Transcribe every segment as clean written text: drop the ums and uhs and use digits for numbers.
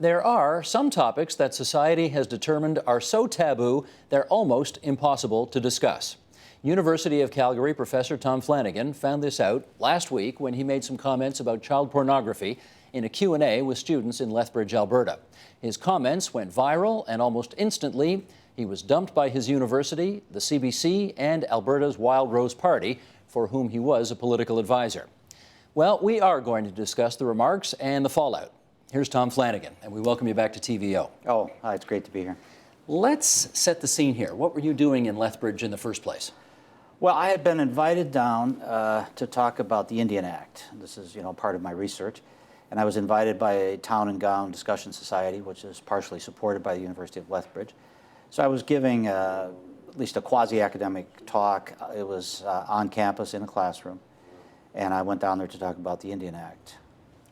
There are some topics that society has determined are so taboo they're almost impossible to discuss. University of Calgary professor Tom Flanagan found this out last week when he made some comments about child pornography in a Q&A with students in Lethbridge, Alberta. His comments went viral, and almost instantly he was dumped by his university, the CBC, and Alberta's Wild Rose Party, for whom he was a political advisor. Well, we are going to discuss the remarks and the fallout. Here's Tom Flanagan, and we welcome you back to TVO. Oh, hi, it's great to be here. Let's set the scene here. What were you doing in Lethbridge in the first place? Well, I had been invited down to talk about the Indian Act. This is, part of my research. And I was invited by a Town and Gown Discussion Society, which is partially supported by the University of Lethbridge. So I was giving at least a quasi-academic talk. It was on campus in a classroom. And I went down there to talk about the Indian Act.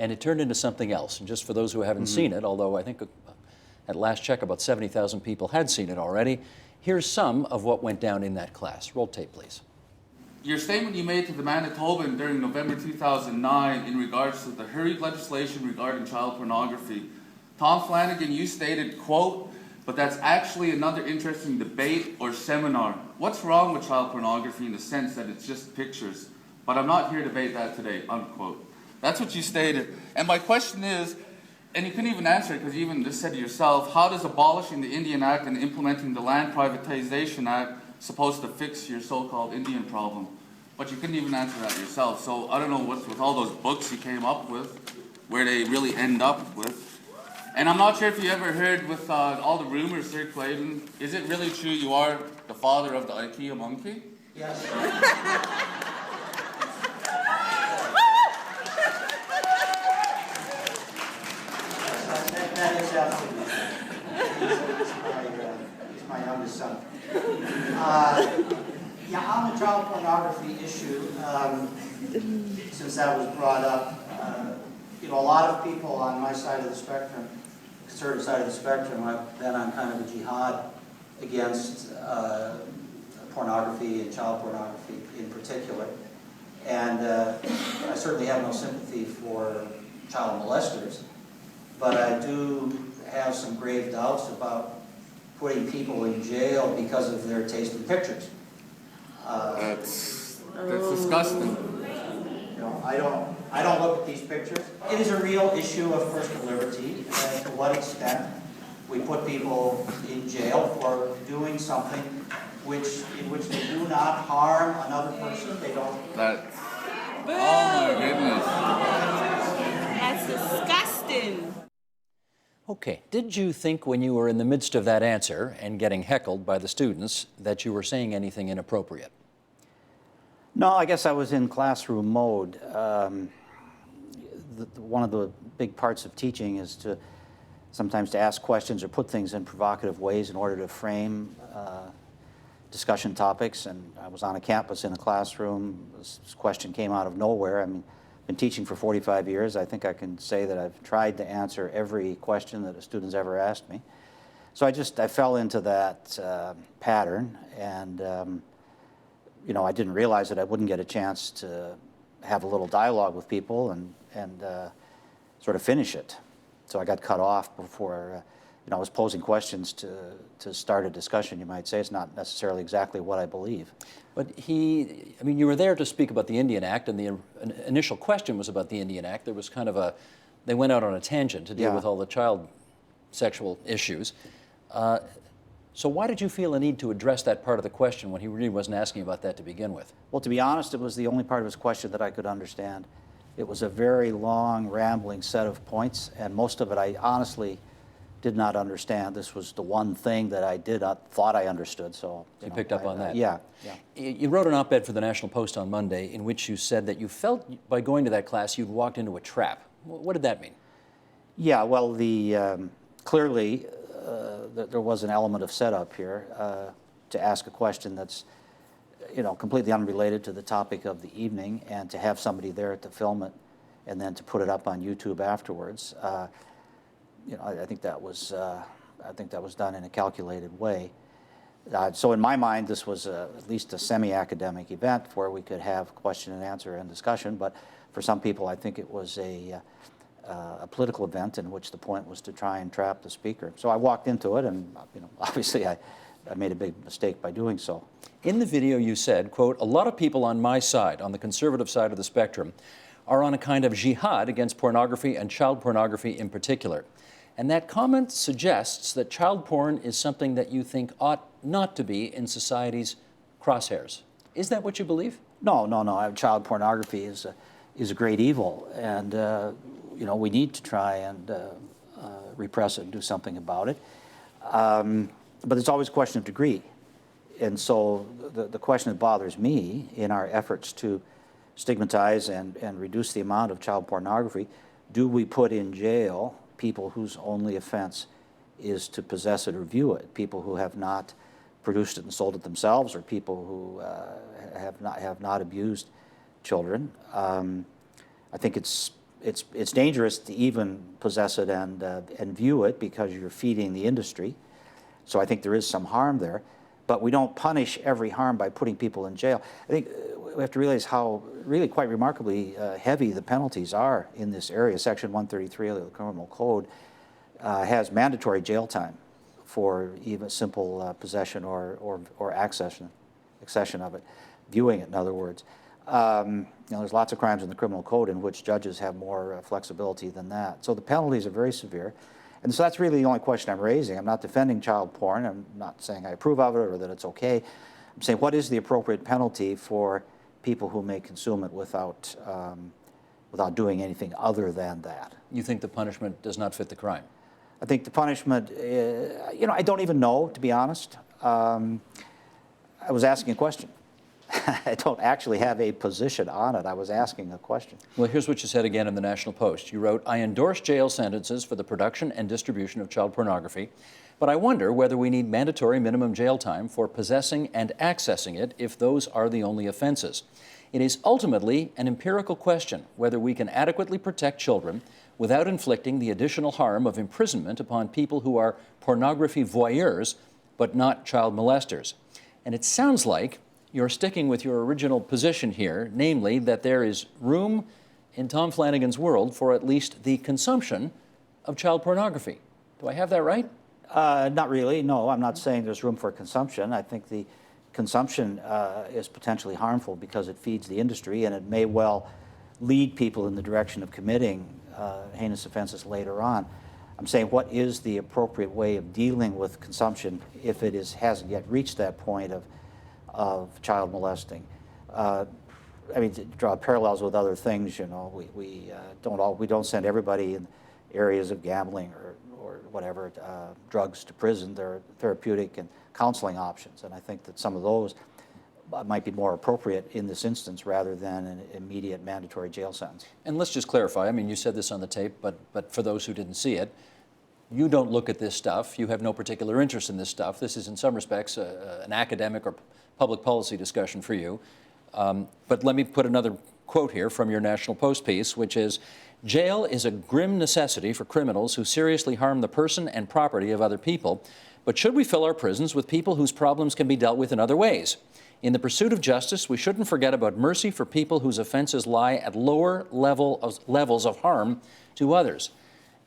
And it turned into something else. And just for those who haven't seen it, although I think at last check about 70,000 people had seen it already, here's some of what went down in that class. Roll tape, please. Your statement you made to the Manitoban during November 2009 in regards to the hurried legislation regarding child pornography. Tom Flanagan, you stated, quote, "But that's actually another interesting debate or seminar. What's wrong with child pornography in the sense that it's just pictures? But I'm not here to debate that today," unquote. That's what you stated. And my question is, and you couldn't even answer it because you even just said it yourself, how does abolishing the Indian Act and implementing the Land Privatization Act supposed to fix your so-called Indian problem? But you couldn't even answer that yourself. So I don't know what's with all those books you came up with, where they really end up with. And I'm not sure if you ever heard with all the rumors circulating, is it really true you are the father of the IKEA monkey? Yes. That is absolutely true. He's my youngest son. On the child pornography issue, since that was brought up, a lot of people on my side of the spectrum, conservative side of the spectrum, have been on kind of a jihad against pornography and child pornography in particular. And I certainly have no sympathy for child molesters, but I do have some grave doubts about putting people in jail because of their taste in pictures. That's disgusting. I don't look at these pictures. It is a real issue of personal liberty, and to what extent we put people in jail for doing something in which they do not harm another person. They don't. That's, oh my goodness. That's disgusting. Okay, did you think when you were in the midst of that answer and getting heckled by the students that you were saying anything inappropriate? No, I guess I was in classroom mode. One of the big parts of teaching is sometimes to ask questions or put things in provocative ways in order to frame discussion topics. And I was on a campus in a classroom. This question came out of nowhere. I've been teaching for 45 years. I think I can say that I've tried to answer every question that a student's ever asked me. So I fell into that pattern, and I didn't realize that I wouldn't get a chance to have a little dialogue with people and sort of finish it. So I got cut off before I was posing questions to start a discussion, you might say. It's not necessarily exactly what I believe. But you were there to speak about the Indian Act, and the initial question was about the Indian Act. There was kind of they went out on a tangent to deal with all the child sexual issues. So why did you feel a need to address that part of the question when he really wasn't asking about that to begin with? Well, to be honest, it was the only part of his question that I could understand. It was a very long, rambling set of points, and most of it I honestly did not understand. This was the one thing that I thought I understood. So you picked up on that? Yeah. You wrote an op-ed for the National Post on Monday in which you said that you felt by going to that class you'd walked into a trap. What did that mean? Yeah, well, clearly there was an element of setup here to ask a question that's completely unrelated to the topic of the evening, and to have somebody there to film it and then to put it up on YouTube afterwards. I think that was done in a calculated way. So in my mind, this was at least a semi-academic event where we could have question and answer and discussion. But for some people, I think it was a a political event in which the point was to try and trap the speaker. So I walked into it, and obviously I made a big mistake by doing so. In the video you said, quote, "A lot of people on my side, on the conservative side of the spectrum, are on a kind of jihad against pornography and child pornography in particular." And that comment suggests that child porn is something that you think ought not to be in society's crosshairs. Is that what you believe? No. Child pornography is a great evil, and we need to try and repress it and do something about it. But it's always a question of degree. And so the question that bothers me in our efforts to stigmatize and reduce the amount of child pornography, do we put in jail people whose only offense is to possess it or view it, people who have not produced it and sold it themselves, or people who have not abused children? I think it's dangerous to even possess it and view it, because you're feeding the industry. So I think there is some harm there, but we don't punish every harm by putting people in jail. I think we have to realize how really quite remarkably heavy the penalties are in this area. Section 133 of the Criminal Code has mandatory jail time for even simple possession or accession of it, viewing it, in other words. There's lots of crimes in the Criminal Code in which judges have more flexibility than that. So the penalties are very severe. And so that's really the only question I'm raising. I'm not defending child porn. I'm not saying I approve of it or that it's okay. I'm saying, what is the appropriate penalty for people who may consume it without doing anything other than that? You think the punishment does not fit the crime? I think the punishment, I don't even know, to be honest. I was asking a question. I don't actually have a position on it. I was asking a question. Well, here's what you said again in the National Post. You wrote, "I endorse jail sentences for the production and distribution of child pornography, but I wonder whether we need mandatory minimum jail time for possessing and accessing it if those are the only offenses. It is ultimately an empirical question whether we can adequately protect children without inflicting the additional harm of imprisonment upon people who are pornography voyeurs but not child molesters." And it sounds like you're sticking with your original position here, namely that there is room in Tom Flanagan's world for at least the consumption of child pornography. Do I have that right? Not really. No, I'm not saying there's room for consumption. I think the consumption is potentially harmful because it feeds the industry, and it may well lead people in the direction of committing heinous offenses later on. I'm saying, what is the appropriate way of dealing with consumption if it hasn't yet reached that point of child molesting? To draw parallels with other things, we don't send everybody in areas of gambling or whatever, drugs to prison. There are therapeutic and counseling options, and I think that some of those might be more appropriate in this instance rather than an immediate mandatory jail sentence. And let's just clarify, you said this on the tape, but for those who didn't see it, you don't look at this stuff. You have no particular interest in this stuff. This is, in some respects, an academic or public policy discussion for you. But let me put another quote here from your National Post piece, which is, "Jail is a grim necessity for criminals who seriously harm the person and property of other people. But should we fill our prisons with people whose problems can be dealt with in other ways? In the pursuit of justice, we shouldn't forget about mercy for people whose offenses lie at lower levels of harm to others."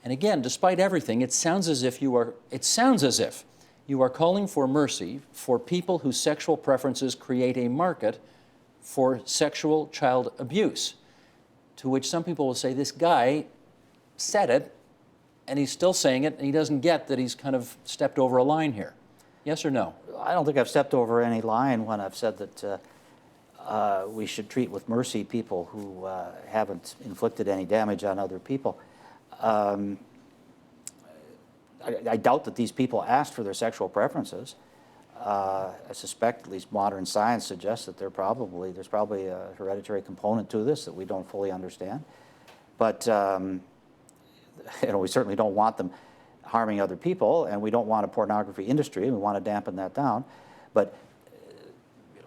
And again, despite everything, it sounds as if you are calling for mercy for people whose sexual preferences create a market for sexual child abuse, to which some people will say, this guy said it, and he's still saying it, and he doesn't get that he's kind of stepped over a line here. Yes or no? I don't think I've stepped over any line when I've said that we should treat with mercy people who haven't inflicted any damage on other people. I doubt that these people asked for their sexual preferences. I suspect, at least modern science suggests, that there's probably a hereditary component to this that we don't fully understand. But we certainly don't want them harming other people, and we don't want a pornography industry, and we want to dampen that down. But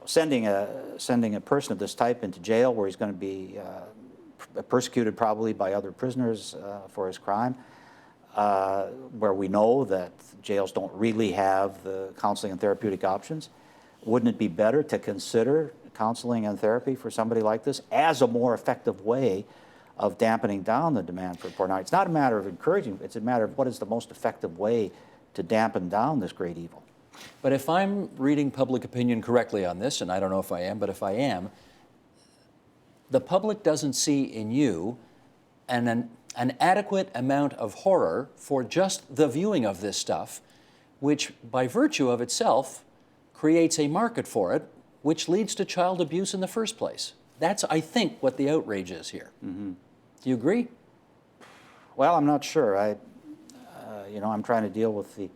sending a person of this type into jail where he's going to be persecuted probably by other prisoners for his crime, where we know that jails don't really have the counseling and therapeutic options, wouldn't it be better to consider counseling and therapy for somebody like this as a more effective way of dampening down the demand for pornography. It's not a matter of encouraging, it's a matter of what is the most effective way to dampen down this great evil. But if I'm reading public opinion correctly on this, and I don't know if I am, but if I am, the public doesn't see in you an adequate amount of horror for just the viewing of this stuff, which by virtue of itself creates a market for it, which leads to child abuse in the first place. That's, I think, what the outrage is here. Mm-hmm. Do you agree? Well, I'm not sure. I'm trying to deal with the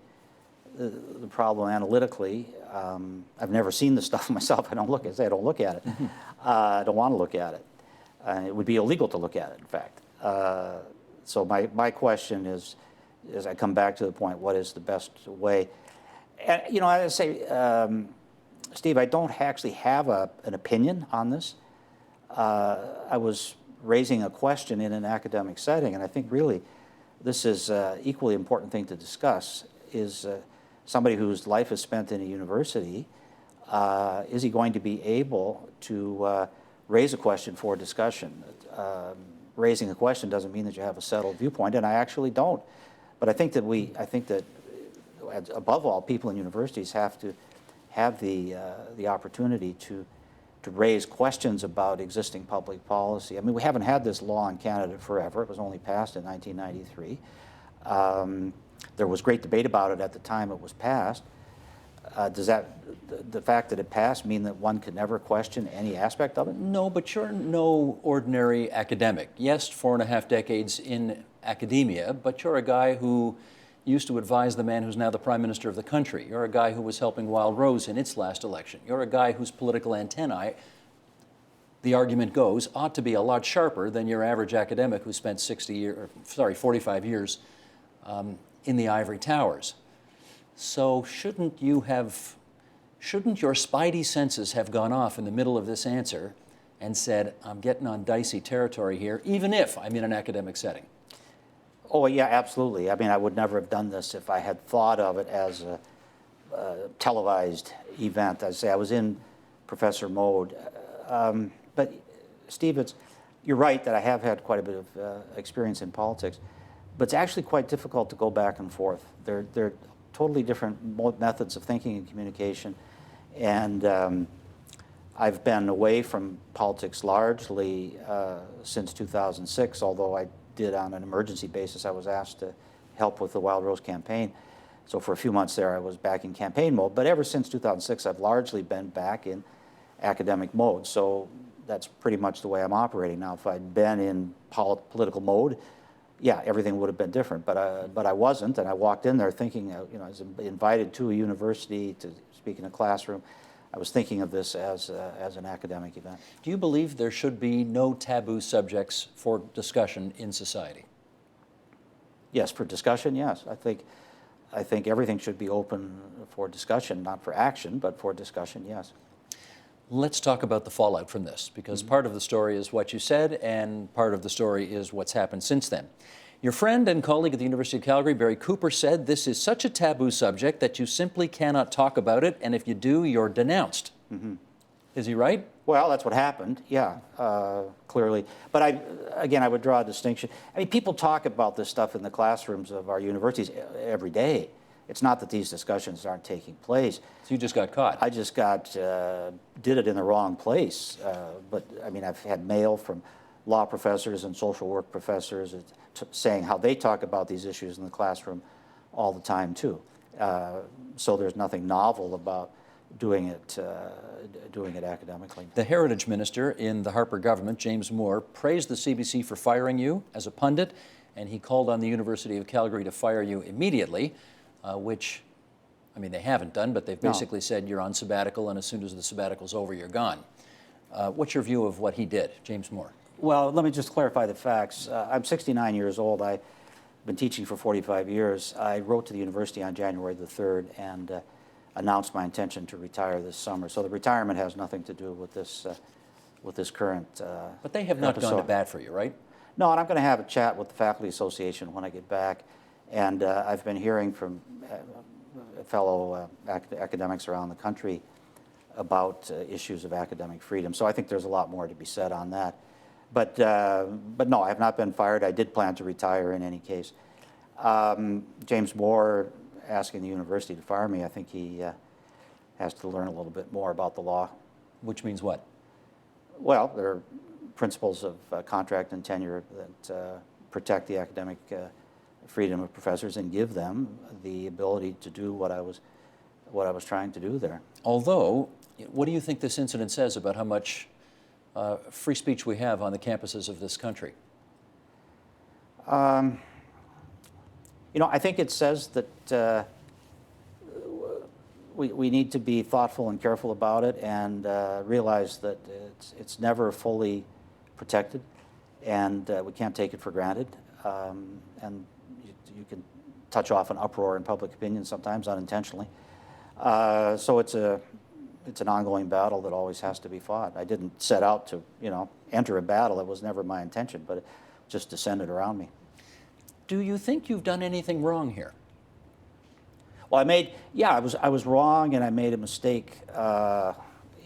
problem analytically. I've never seen this stuff myself. I don't look at it. I don't want to look at it. It would be illegal to look at it, in fact. So my question is I come back to the point, what is the best way? And, I say, Steve, I don't actually have an opinion on this. I was raising a question in an academic setting, and I think really this is an equally important thing to discuss, is somebody whose life is spent in a university, is he going to be able to raise a question for discussion? Raising a question doesn't mean that you have a settled viewpoint, and I actually don't. But I think that above all, people in universities have to have the opportunity to raise questions about existing public policy. I mean, we haven't had this law in Canada forever. It was only passed in 1993. There was great debate about it at the time it was passed. Does the fact that it passed mean that one could never question any aspect of it? No, but you're no ordinary academic. Yes, 4.5 decades in academia, but you're a guy who used to advise the man who's now the Prime Minister of the country. You're a guy who was helping Wild Rose in its last election. You're a guy whose political antennae, the argument goes, ought to be a lot sharper than your average academic who spent 45 years in the ivory towers. So shouldn't your spidey senses have gone off in the middle of this answer and said, I'm getting on dicey territory here, even if I'm in an academic setting? Oh, yeah, absolutely. I mean, I would never have done this if I had thought of it as a televised event. I'd say I was in professor mode. But, Steve, you're right that I have had quite a bit of experience in politics, but it's actually quite difficult to go back and forth. They're totally different methods of thinking and communication, and I've been away from politics largely since 2006, although I did on an emergency basis. I was asked to help with the Wild Rose campaign. So for a few months there, I was back in campaign mode. But ever since 2006, I've largely been back in academic mode. So that's pretty much the way I'm operating now. If I'd been in political mode, yeah, everything would have been different. But I wasn't, and I walked in there thinking, I was invited to a university to speak in a classroom. I was thinking of this as an academic event. Do you believe there should be no taboo subjects for discussion in society? Yes, for discussion, yes. I think everything should be open for discussion, not for action, but for discussion, yes. Let's talk about the fallout from this, because part of the story is what you said, and part of the story is what's happened since then. Your friend and colleague at the University of Calgary, Barry Cooper, said this is such a taboo subject that you simply cannot talk about it, and if you do, you're denounced. Mm-hmm. Is he right? Well, that's what happened, yeah, clearly. But I would draw a distinction. I mean, people talk about this stuff in the classrooms of our universities every day. It's not that these discussions aren't taking place. So you just got caught. I just did it in the wrong place. But, I mean, I've had mail from law professors and social work professors saying how they talk about these issues in the classroom all the time, too. So there's nothing novel about doing it academically. The Heritage Minister in the Harper government, James Moore, praised the CBC for firing you as a pundit, and he called on the University of Calgary to fire you immediately, which, I mean, they haven't done, but they've basically said you're on sabbatical, and as soon as the sabbatical's over, you're gone. What's your view of what he did, James Moore? Well, let me just clarify the facts. I'm 69 years old. I've been teaching for 45 years. I wrote to the university on January the 3rd and announced my intention to retire this summer. So the retirement has nothing to do with this current But they have not episode. gone to bat for you, right? No, and I'm going to have a chat with the Faculty Association when I get back. And I've been hearing from fellow academics around the country about issues of academic freedom. So I think there's a lot more to be said on that. But no, I have not been fired. I did plan to retire in any case. James Moore asking the university to fire me, I think he has to learn a little bit more about the law. Which means what? Well, there are principles of contract and tenure that protect the academic freedom of professors and give them the ability to do what I was trying to do there. Although, what do you think this incident says about how much free speech we have on the campuses of this country? You know, I think it says that we need to be thoughtful and careful about it, and realize that it's never fully protected, and we can't take it for granted. And you can touch off an uproar in public opinion sometimes unintentionally. So it's an ongoing battle that always has to be fought. I didn't set out to, you know, enter a battle. It was never my intention, but it just descended around me. Do you think you've done anything wrong here? Well, I was wrong, and I made a mistake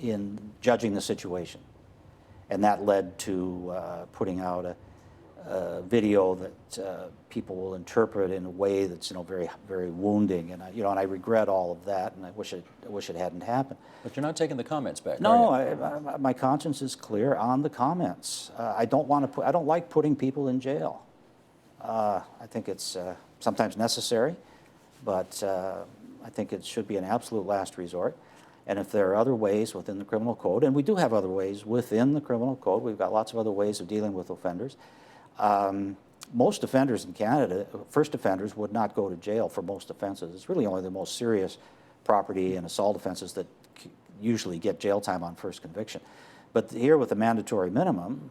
in judging the situation, and that led to putting out a video that people will interpret in a way that's, you know, very, very wounding, and I regret all of that, and I wish it hadn't happened. But you're not taking the comments back, No, are you? my conscience is clear on the comments. I don't like putting people in jail. I think it's sometimes necessary, but I think it should be an absolute last resort. And if there are other ways within the criminal code, and we do have other ways within the criminal code, we've got lots of other ways of dealing with offenders. Most offenders in Canada, first offenders, would not go to jail for most offenses. It's really only the most serious property and assault offenses that usually get jail time on first conviction. But here with the mandatory minimum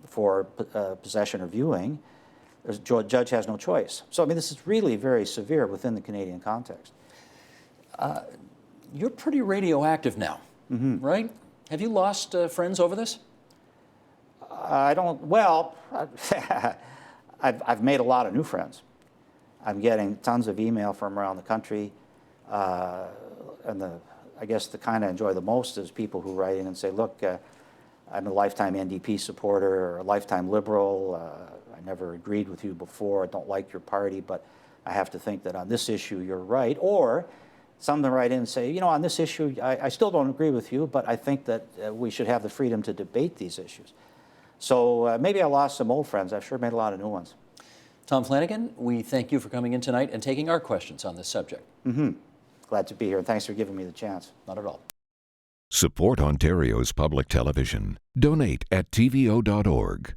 for possession or viewing, the judge has no choice. So, I mean, this is really very severe within the Canadian context. You're pretty radioactive now, right? Have you lost friends over this? I don't, well, I've made a lot of new friends. I'm getting tons of email from around the country, and I guess the kind I enjoy the most is people who write in and say, look, I'm a lifetime NDP supporter or a lifetime liberal. I never agreed with you before. I don't like your party, but I have to think that on this issue you're right. Or some of them write in and say, you know, on this issue I still don't agree with you, but I think that we should have the freedom to debate these issues. So maybe I lost some old friends. I've sure made a lot of new ones. Tom Flanagan, we thank you for coming in tonight and taking our questions on this subject. Glad to be here, and thanks for giving me the chance. Not at all. Support Ontario's public television. Donate at tvo.org.